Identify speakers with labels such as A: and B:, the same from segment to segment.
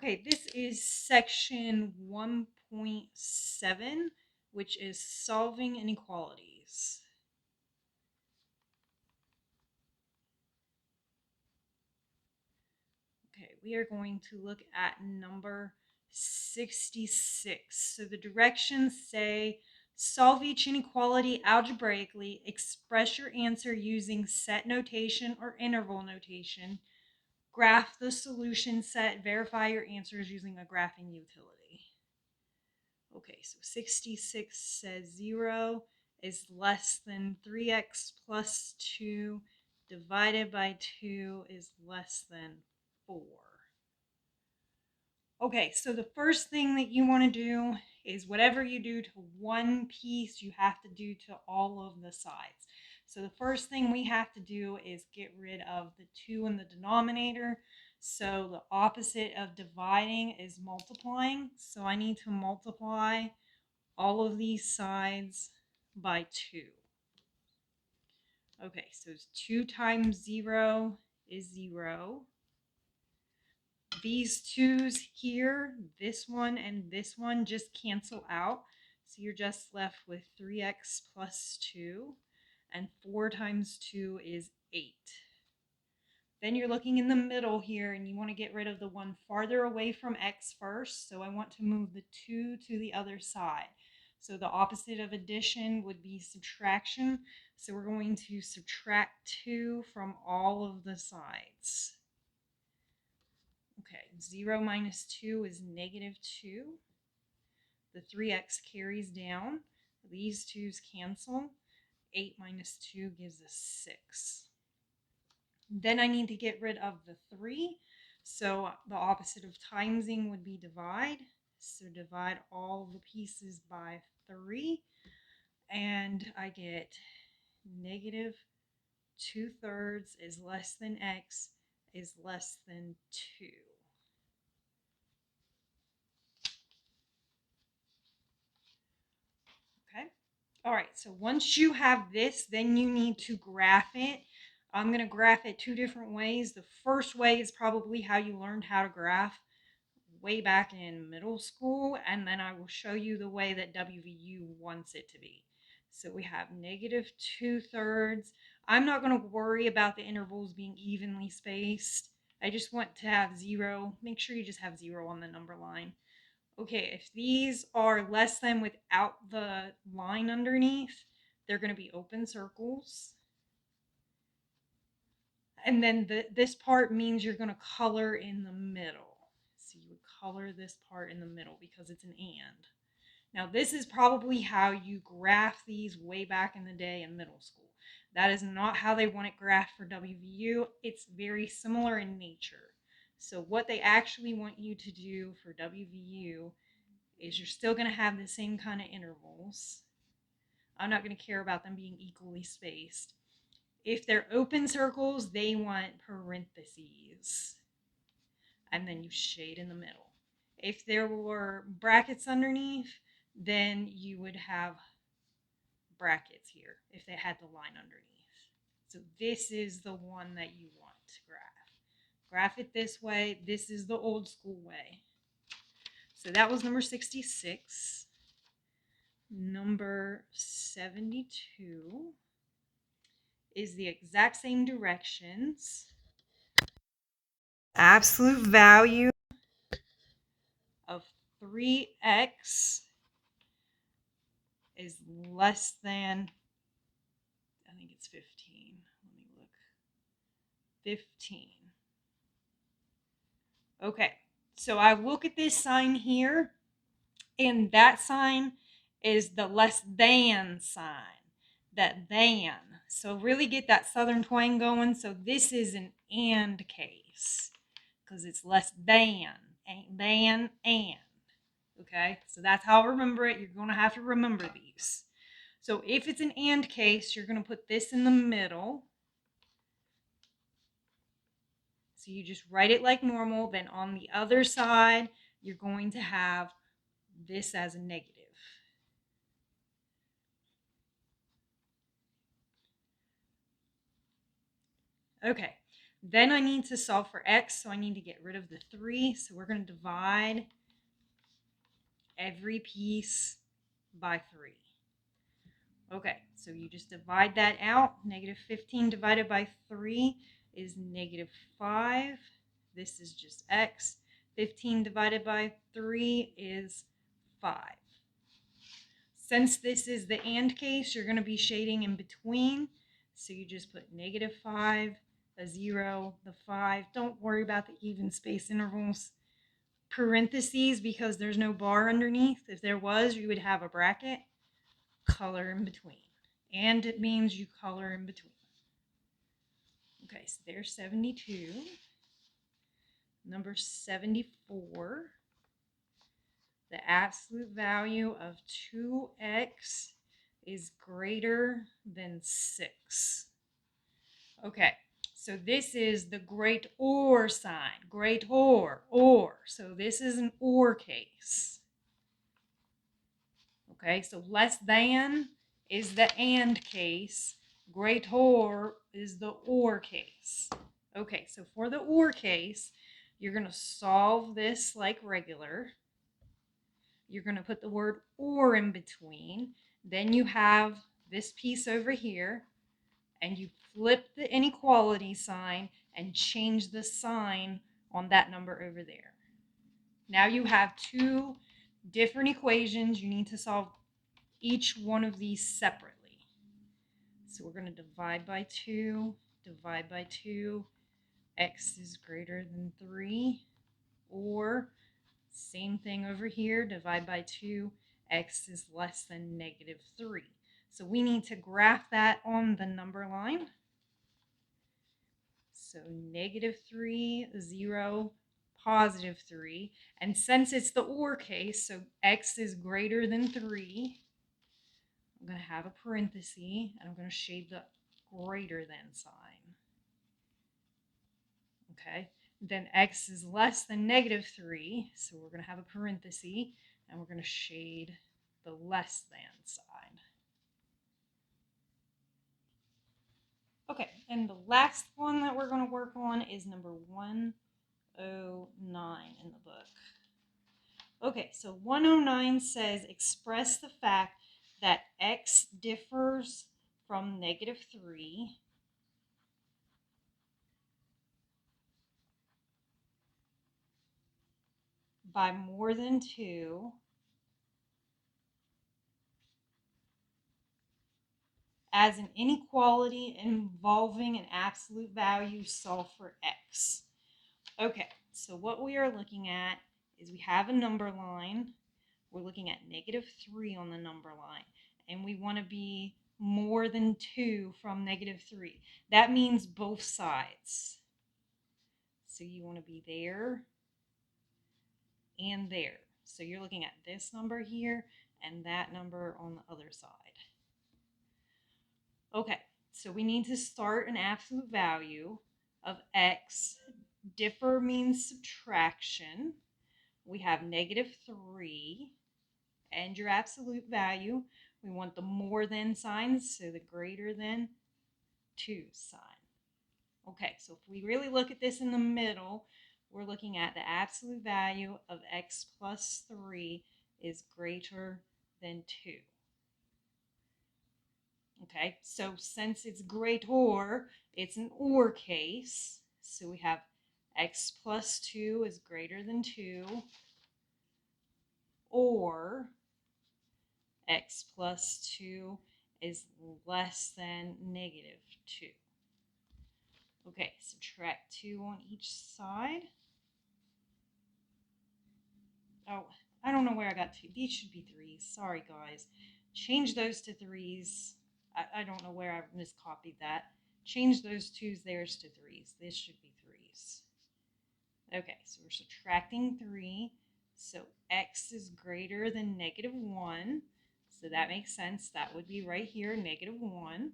A: Okay, this is section 1.7, which is solving inequalities. Okay, we are going to look at number 66. So the directions say solve each inequality algebraically, express your answer using set notation or interval notation, graph the solution set, verify your answers using a graphing utility. Okay, so 66 says 0 is less than 3x plus 2 divided by 2 is less than 4. Okay, so the first thing that you want to do is whatever you do to one piece, you have to do to all of the sides. So the first thing we have to do is get rid of the 2 in the denominator. So the opposite of dividing is multiplying. So I need to multiply all of these sides by 2. Okay, so 2 times 0 is 0. These 2's here, this one and this one, just cancel out. So you're just left with 3x plus 2. And 4 times 2 is 8. Then you're looking in the middle here and you want to get rid of the one farther away from x first. So I want to move the 2 to the other side. So the opposite of addition would be subtraction. So we're going to subtract 2 from all of the sides. Okay, 0 minus 2 is negative 2. The 3x carries down. These 2's cancel. 8 minus 2 gives us 6. Then I need to get rid of the 3. So the opposite of timesing would be divide. So divide all the pieces by 3. And I get negative 2/3 is less than x is less than 2. Okay. All right. So once you have this, then you need to graph it. I'm going to graph it 2 different ways. The first way is probably how you learned how to graph way back in middle school, and then I will show you the way that WVU wants it to be. So we have negative 2/3. I'm not going to worry about the intervals being evenly spaced. I just want to have 0. Make sure you just have 0 on the number line. Okay, if these are less than without the line underneath, they're going to be open circles. And then this part means you're going to color in the middle. So you would color this part in the middle because it's an and. Now this is probably how you graph these way back in the day in middle school. That is not how they want it graphed for WVU. It's very similar in nature. So what they actually want you to do for WVU is you're still going to have the same kind of intervals. I'm not going to care about them being equally spaced. If they're open circles, they want parentheses. And then you shade in the middle. If there were brackets underneath, then you would have brackets here if they had the line underneath. So this is the one that you want to graph. Graph it this way. This is the old school way. So that was number 66. Number 72 is the exact same directions. Absolute value of 3x is less than, I think it's 15. Let me look. 15. Okay, so I look at this sign here, and that sign is the less than sign. That than. So really get that southern twang going. So this is an and case because it's less than and. Okay, so that's how I remember it. You're going to have to remember these. So if it's an and case, you're going to put this in the middle. So you just write it like normal. Then on the other side, you're going to have this as a negative. Okay, Then I need to solve for x, so I need to get rid of the 3. So we're going to divide every piece by 3. Okay, so you just divide that out. Negative 15 divided by 3 is negative 5. This is just x. 15 divided by 3 is 5. Since this is the AND case, you're going to be shading in between. So you just put negative 5, a 0, the 5. Don't worry about the even space intervals. Parentheses, because there's no bar underneath. If there was, you would have a bracket. Color in between. And it means you color in between. Okay, so there's 72. Number 74. The absolute value of 2x is greater than 6. Okay, so this is the great or sign. Great or. So this is an or case. Okay, so less than is the and case. Greater is the or case. Okay, so for the or case, you're going to solve this like regular. You're going to put the word or in between. Then you have this piece over here, and you flip the inequality sign and change the sign on that number over there. Now you have two different equations. You need to solve each one of these separately. So we're going to divide by 2, divide by 2. X is greater than 3. Or same thing over here, divide by 2. X is less than negative 3. So we need to graph that on the number line. So negative 3, 0, positive 3. And since it's the or case, so x is greater than 3, I'm going to have a parenthesis, and I'm going to shade the greater than sign. Okay, then x is less than negative 3, so we're going to have a parenthesis, and we're going to shade the less than sign. Okay, and the last one that we're going to work on is number 109 in the book. Okay, so 109 says express the fact that x differs from negative 3 by more than 2 as an inequality involving an absolute value solve for x. Okay, so what we are looking at is we have a number line. We're looking at negative 3 on the number line, and we want to be more than 2 from negative 3. That means both sides. So you want to be there and there. So you're looking at this number here and that number on the other side. Okay, so we need to start an absolute value of x. Differ means subtraction. We have negative 3 and your absolute value. We want the more than signs, so the greater than 2 sign. Okay, so if we really look at this in the middle, we're looking at the absolute value of x plus 3 is greater than 2. Okay, so since it's greater, it's an or case. So we have x plus 2 is greater than 2, or x plus 2 is less than negative 2. Okay, subtract 2 on each side. Oh, I don't know where I got 2. These should be 3s. Sorry, guys. Change those to 3s. I don't know where I miscopied that. Change those 2s theirs to 3s. This should be 3s. Okay, so we're subtracting 3. So x is greater than negative 1. So that makes sense. That would be right here, negative 1.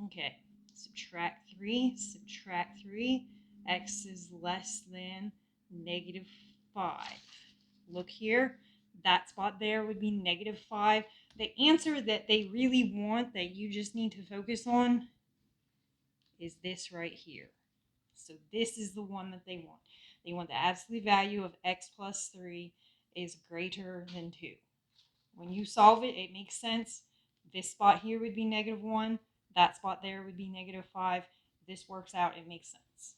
A: Okay, subtract 3, subtract 3. X is less than negative 5. Look here, that spot there would be negative 5. The answer that they really want that you just need to focus on is this right here. So this is the one that they want. They want the absolute value of x plus 3 is greater than 2. When you solve it, it makes sense. This spot here would be negative 1. That spot there would be negative 5. This works out. It makes sense.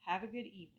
A: Have a good evening.